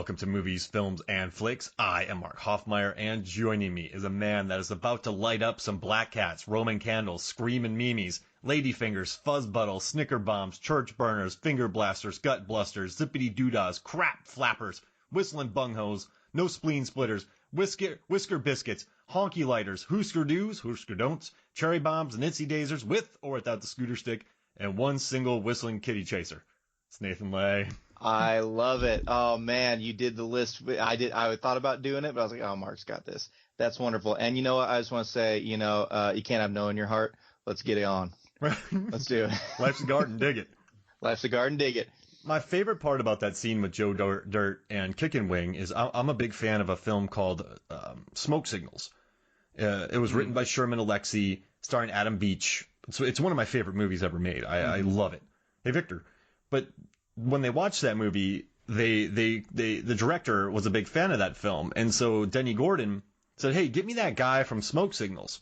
welcome to Movies, Films, and Flicks. I am Mark Hoffmeyer, and joining me is a man that is about to light up some black cats, Roman candles, screaming memes, ladyfingers, fuzz buttles, snicker bombs, church burners, finger blasters, gut blusters, zippity doodahs, crap flappers, whistling bunghos, no spleen splitters, whisker biscuits, honky lighters, hoosker do's, hoosker don'ts, cherry bombs, and itsy daisers, with or without the scooter stick, and one single whistling kitty chaser. It's Nathan Lay. I love it. Oh man, you did the list. I thought about doing it, but I was like, oh, Mark's got this. That's wonderful. And you know what? I just want to say, you can't have no in your heart. Let's get it on. Let's do it. Life's a garden, dig it. Life's a garden, dig it. My favorite part about that scene with Joe Dirt and Kickin' Wing is I'm a big fan of a film called Smoke Signals. It was written by Sherman Alexie, starring Adam Beach. It's one of my favorite movies ever made. I love it. Hey, Victor. But when they watched that movie, the director was a big fan of that film. And so Dennie Gordon said, hey, get me that guy from Smoke Signals.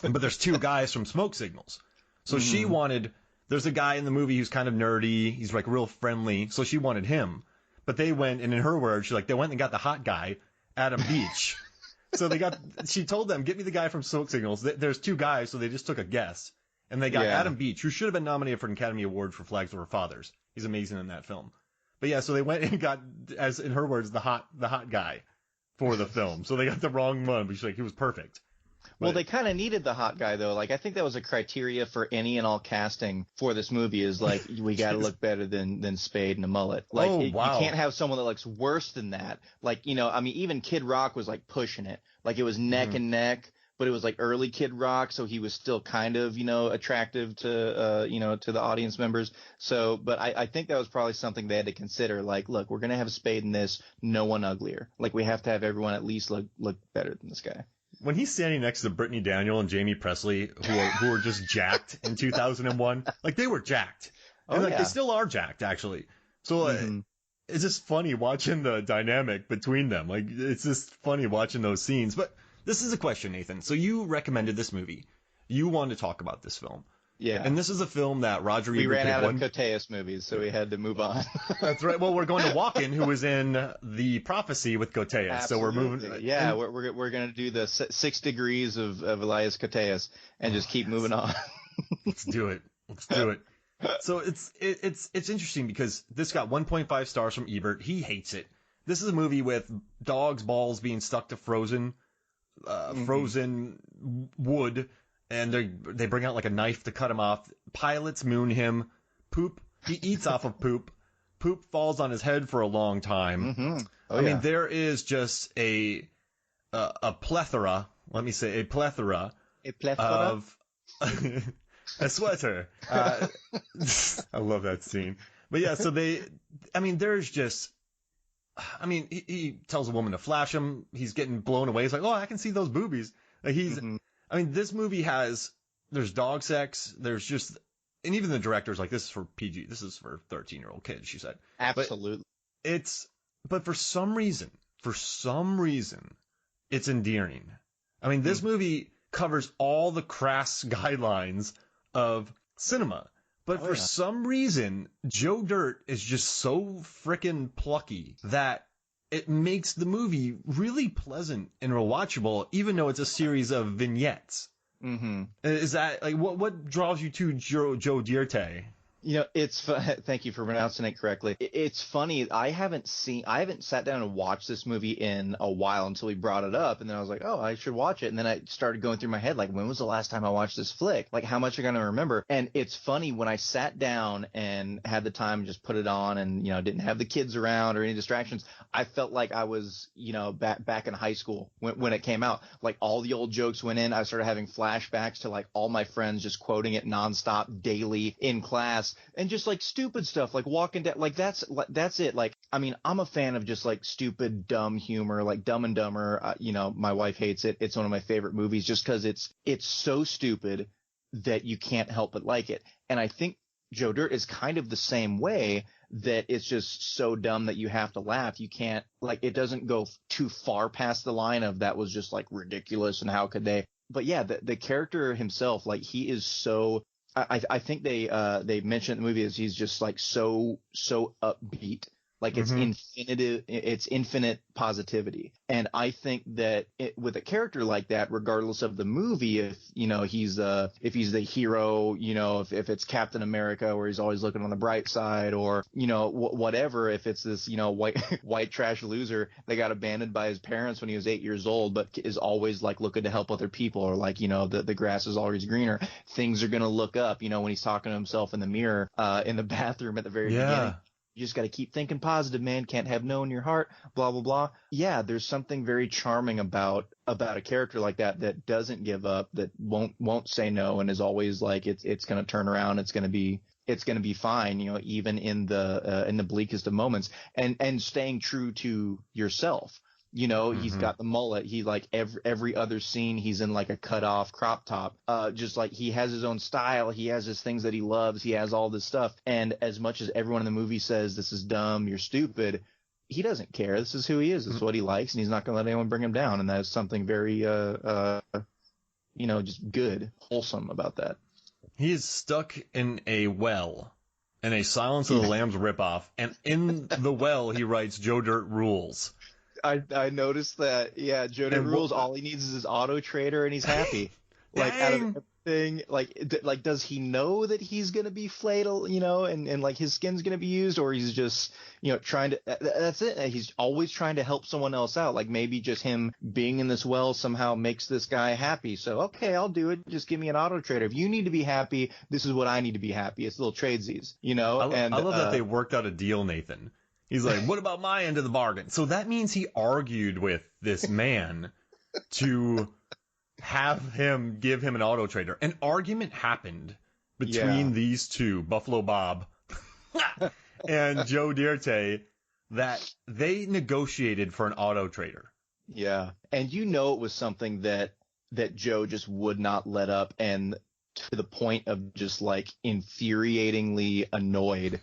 But there's two guys from Smoke Signals. So she wanted, there's a guy in the movie who's kind of nerdy. He's like real friendly. So she wanted him. But they went, and in her words, they went and got the hot guy, Adam Beach. So she told them, get me the guy from Smoke Signals. There's two guys, so they just took a guess. And they got Adam Beach, who should have been nominated for an Academy Award for Flags Over Fathers. He's amazing in that film. But yeah, so they went and got, as in her words, the hot guy for the film. So they got the wrong one, but he was perfect. Well, they kind of needed the hot guy, though. Like, I think that was a criteria for any and all casting for this movie is, like, we got to look better than Spade and a mullet. Like, you can't have someone that looks worse than that. Like, even Kid Rock was, like, pushing it. Like, it was neck and neck. But it was like early Kid Rock, so he was still kind of, attractive to, to the audience members. So, but I think that was probably something they had to consider. Like, look, we're going to have Spade in this, no one uglier. Like, we have to have everyone at least look better than this guy. When he's standing next to Brittany Daniel and Jamie Presley, who were just jacked in 2001, like they were jacked. And they still are jacked, actually. So it's just funny watching the dynamic between them. Like, it's just funny watching those scenes. But this is a question, Nathan. So you recommended this movie. You wanted to talk about this film. Yeah. And this is a film that Roger Ebert. We ran out of Koteas movies, so we had to move on. That's right. Well, we're going to Walken, who was in The Prophecy with Koteas. Absolutely. So we're moving. Yeah, we're going to do the 6 degrees of Elias Koteas and just keep moving on. Let's do it. So it's interesting because this got 1.5 stars from Ebert. He hates it. This is a movie with dogs' balls being stuck to frozen wood, and they bring out like a knife to cut him off. Pilots moon him. Poop. He eats off of poop. Poop falls on his head for a long time. I mean, there is just a plethora. Let me say a plethora of a sweater. I love that scene. But yeah, so there's just. I mean, he tells a woman to flash him. He's getting blown away. He's like, oh, I can see those boobies. Like I mean, this movie there's dog sex. There's just, and even the director's like, this is for PG. This is for 13-year-old kids, she said. Absolutely. But for some reason, it's endearing. I mean, this movie covers all the crass guidelines of cinema. But for some reason, Joe Dirt is just so frickin' plucky that it makes the movie really pleasant and rewatchable, even though it's a series of vignettes. Is that like what draws you to Joe Dirt? Thank you for pronouncing it correctly. It's funny. I haven't sat down and watched this movie in a while until we brought it up. And then I was like, oh, I should watch it. And then I started going through my head, like, when was the last time I watched this flick? Like, how much am I going to remember? And it's funny when I sat down and had the time and just put it on and, didn't have the kids around or any distractions. I felt like I was, back in high school when it came out. Like, all the old jokes went in. I started having flashbacks to like all my friends just quoting it nonstop daily in class. And just like stupid stuff, like Walking Dead, like that's it. Like, I mean, I'm a fan of just like stupid, dumb humor, like Dumb and Dumber. My wife hates it. It's one of my favorite movies just because it's so stupid that you can't help but like it. And I think Joe Dirt is kind of the same way, that it's just so dumb that you have to laugh. You can't, like, it doesn't go too far past the line of that was just like ridiculous and how could they. But yeah, the character himself, like, he is so. I think they mentioned in the movie is he's just like so upbeat. Like it's infinite positivity. And I think that with a character like that, regardless of the movie, if he's the hero, if it's Captain America where he's always looking on the bright side, or whatever, if it's this white trash loser that got abandoned by his parents when he was 8 years old, but is always like looking to help other people, or like the grass is always greener, things are gonna look up. When he's talking to himself in the mirror in the bathroom at the very beginning. You just got to keep thinking positive, man. Can't have no in your heart, blah, blah, blah. Yeah, there's something very charming about a character like that doesn't give up, that won't say no, and is always like, it's going to turn around. It's going to be fine, even in the bleakest of moments, and staying true to yourself. He's got the mullet. He like every other scene, he's in like a cut off crop top. Just like he has his own style. He has his things that he loves. He has all this stuff. And as much as everyone in the movie says, this is dumb, you're stupid, he doesn't care. This is who he is. This is what he likes. And he's not going to let anyone bring him down. And that is something very, just good, wholesome about that. He is stuck in a well, in a Silence of the Lambs ripoff. And in the well, he writes Joe Dirt rules. I noticed that. Yeah, Joe Dirt rules. All he needs is his auto trader, and he's happy. Like out of everything, like does he know that he's gonna be flayed, and like his skin's gonna be used, or he's just trying to? That's it. He's always trying to help someone else out. Like maybe just him being in this well somehow makes this guy happy. So okay, I'll do it. Just give me an auto trader. If you need to be happy, this is what I need to be happy. It's little tradesies, I love that they worked out a deal, Nathan. He's like, what about my end of the bargain? So that means he argued with this man to have him give him an auto trader. An argument happened between these two, Buffalo Bob and Joe Dirt, that they negotiated for an auto trader. Yeah. And it was something that Joe just would not let up, and to the point of just like infuriatingly annoyed.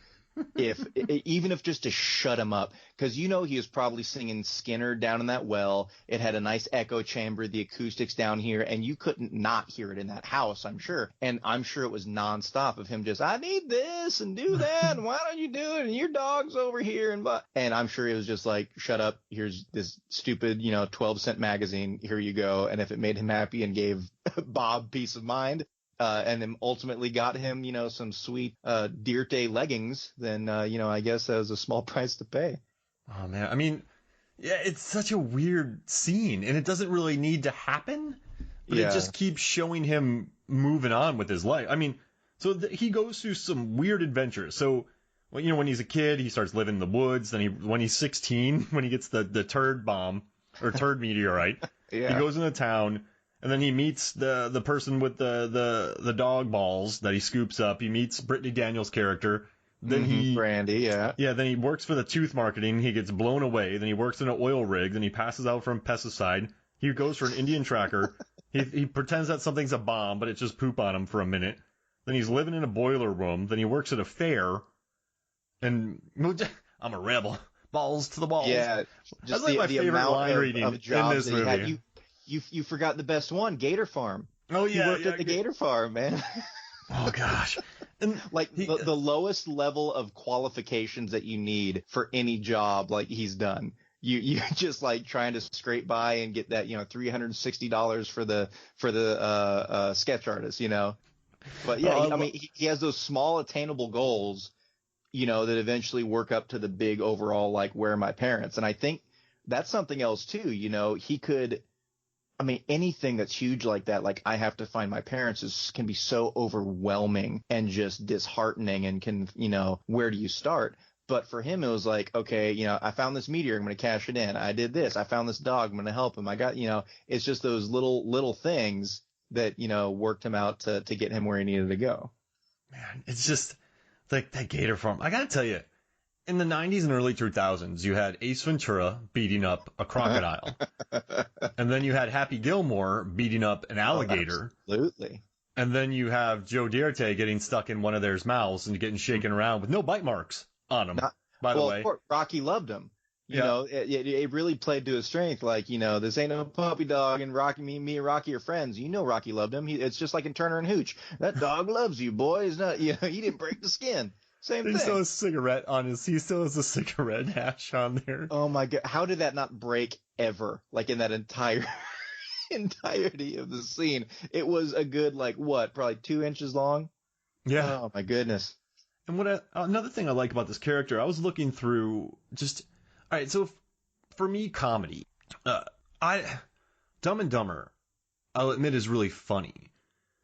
Even if just to shut him up, because he was probably singing Skinner down in that well. It had a nice echo chamber, the acoustics down here, and you couldn't not hear it in that house, I'm sure. And I'm sure it was nonstop of him just, I need this and do that, and why don't you do it, and your dog's over here, and I'm sure it was just like, shut up, here's this stupid 12-cent magazine, here you go. And if it made him happy and gave Bob peace of mind, and then ultimately got him, some sweet Dirte leggings, then, I guess that was a small price to pay. Oh, man. I mean, yeah, it's such a weird scene, and it doesn't really need to happen, but it just keeps showing him moving on with his life. I mean, so he goes through some weird adventures. So, when he's a kid, he starts living in the woods. Then when he's 16, when he gets the turd bomb, or turd meteorite, he goes into town. And then he meets the person with the dog balls that he scoops up. He meets Brittany Daniels' character. Then Brandy, yeah. Yeah, then he works for the tooth marketing. He gets blown away. Then he works in an oil rig. Then he passes out from pesticide. He goes for an Indian tracker. He pretends that something's a bomb, but it's just poop on him for a minute. Then he's living in a boiler room. Then he works at a fair. And I'm a rebel. Balls to the walls. Yeah, just that's like my favorite line reading in this movie. You forgot the best one, Gator Farm. Oh yeah, he worked at the Gator Farm, man. Oh gosh, and like the lowest level of qualifications that you need for any job, like he's done. You just like trying to scrape by and get that $360 for the sketch artist, But yeah, he has those small attainable goals, that eventually work up to the big overall, like, where are my parents? And I think that's something else too. He could. Anything that's huge like that, like I have to find my parents, can be so overwhelming and just disheartening, and can, where do you start? But for him, it was like, okay, I found this meteor, I'm going to cash it in. I did this. I found this dog, I'm going to help him. I got, it's just those little things that, worked him out to get him where he needed to go. Man, it's just like that Gator Farm. I got to tell you, in the 90s and early 2000s, you had Ace Ventura beating up a crocodile. And then you had Happy Gilmore beating up an alligator. Oh, absolutely. And then you have Joe Dirt getting stuck in one of their mouths and getting shaken around with no bite marks on him, by the way. Of course, Rocky loved him. It really played to his strength. Like, this ain't no puppy dog, and Rocky, me and Rocky are friends. Rocky loved him. It's just like in Turner and Hooch. That dog loves you, boy. It's not, he didn't break the skin. Same He thing. still has a cigarette on he still has a cigarette hash on there. Oh my God. How did that not break ever? Like in that entirety of the scene. It was a good, like, what, probably 2 inches long? Yeah. Oh my goodness. And another thing I like about this character, I was looking through all right, so for me, comedy, Dumb and Dumber, I'll admit is really funny,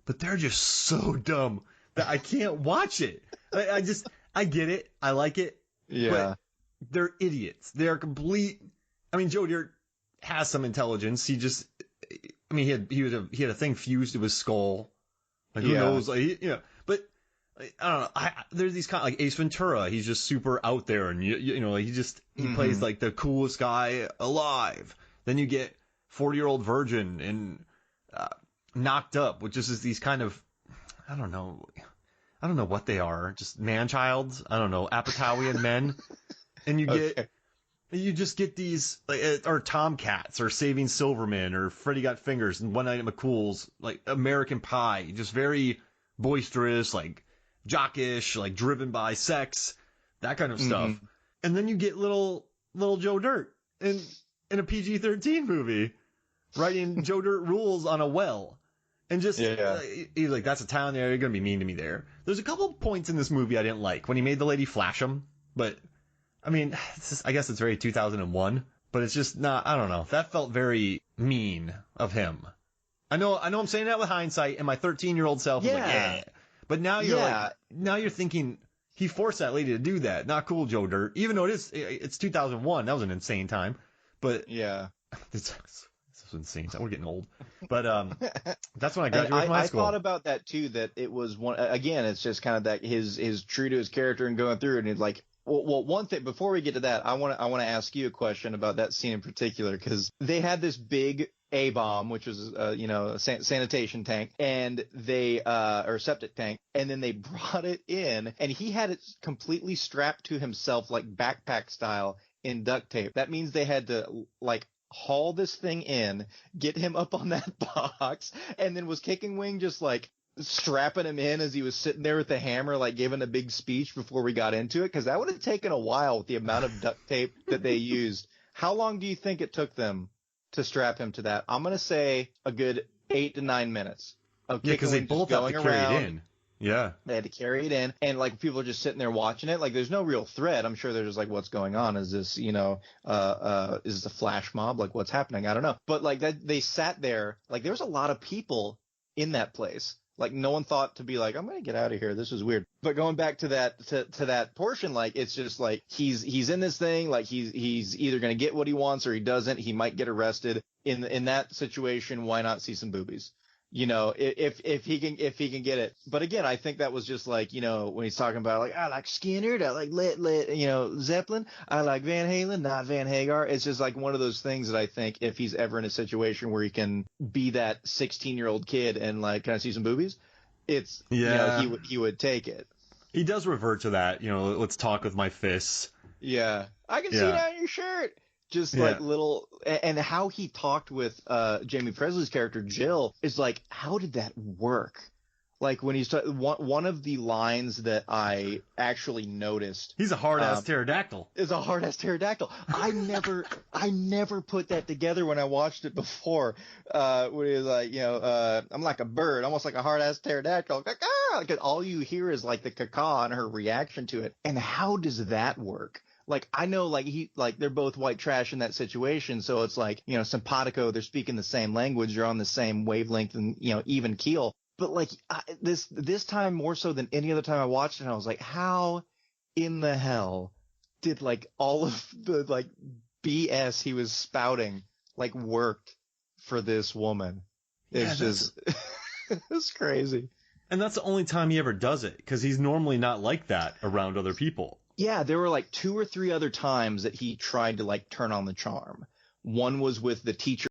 but they're just so dumb that I can't watch it. I get it. I like it. Yeah. But they're idiots. They're complete. I mean, Joe Dirt has some intelligence. He had a thing fused to his skull. Like, who knows? Like, but I don't know. There's these kind of, like Ace Ventura. He's just super out there, and he plays like the coolest guy alive. Then you get 40-Year-Old Virgin and Knocked Up, which is these kind of, I don't know what they are. Just man-childs. I don't know, Apatowian men. And you just get these, like, or Tomcats, or Saving Silverman, or Freddy Got Fingers, and One Night at McCool's, like American Pie. Just very boisterous, like jockish, like driven by sex, that kind of stuff. And then you get little Joe Dirt in a PG-13 movie, writing Joe Dirt rules on a well. And just, he's like, that's a town there, you're going to be mean to me there. There's a couple points in this movie I didn't like. When he made the lady flash him, but, I mean, I guess it's very 2001, but it's just not, I don't know. That felt very mean of him. I know I'm saying that with hindsight, and my 13-year-old self is like, yeah. But now you're thinking, he forced that lady to do that. Not cool, Joe Dirt. Even though it's 2001, that was an insane time. But yeah, this was insane. We're getting old. But that's when I graduated from high school. I thought about that too. That it was one again. It's just kind of that his true to his character and going through it. And it's like, well, one thing before we get to that, I want to ask you a question about that scene in particular, because they had this big A-bomb, which was a sanitation tank, and they or septic tank, and then they brought it in, and he had it completely strapped to himself, like backpack style, in duct tape. That means they had to like haul this thing in, get him up on that box, and then was Kicking Wing just like strapping him in as he was sitting there with the hammer, like giving a big speech before we got into it? Because that would have taken a while with the amount of duct tape that they used. How long do you think it took them to strap him to that? I'm going to say a good 8 to 9 minutes. Yeah, because they both have to carry it in. Yeah. They had to carry it in, and like people are just sitting there watching it. Like there's no real threat. I'm sure they're just like, what's going on? Is this, is this a flash mob? Like what's happening? I don't know. But like that, they sat there, like there was a lot of people in that place. Like no one thought to be like, I'm going to get out of here. This is weird. But going back to that, to that portion, like it's just like he's in this thing. Like he's either going to get what he wants or he doesn't. He might get arrested. In that situation, why not see some boobies? If he can get it. But again, I think that was just like, when he's talking about like, I like Skinner, I like Zeppelin, I like Van Halen, not Van Hagar. It's just like one of those things that I think if he's ever in a situation where he can be that 16-year-old kid and like, can I see some boobies? It's, he would take it. He does revert to that, let's talk with my fists. Yeah. I can see down your shirt. Just like little, and how he talked with Jamie Presley's character Jill is like, how did that work? Like when he's one of the lines that I actually noticed. He's a hard ass pterodactyl. Is a hard ass pterodactyl. I never put that together when I watched it before. When he was like, I'm like a bird, almost like a hard ass pterodactyl. Because all you hear is like the caca and her reaction to it. And how does that work? Like, I know, they're both white trash in that situation. So it's like, simpatico, they're speaking the same language. You're on the same wavelength and, even keel. But like this time more so than any other time I watched it, I was like, how in the hell did like all of the like BS he was spouting like worked for this woman? It's just, it's crazy. And that's the only time he ever does it, because he's normally not like that around other people. Yeah, there were like 2 or 3 other times that he tried to like turn on the charm. One was with the teacher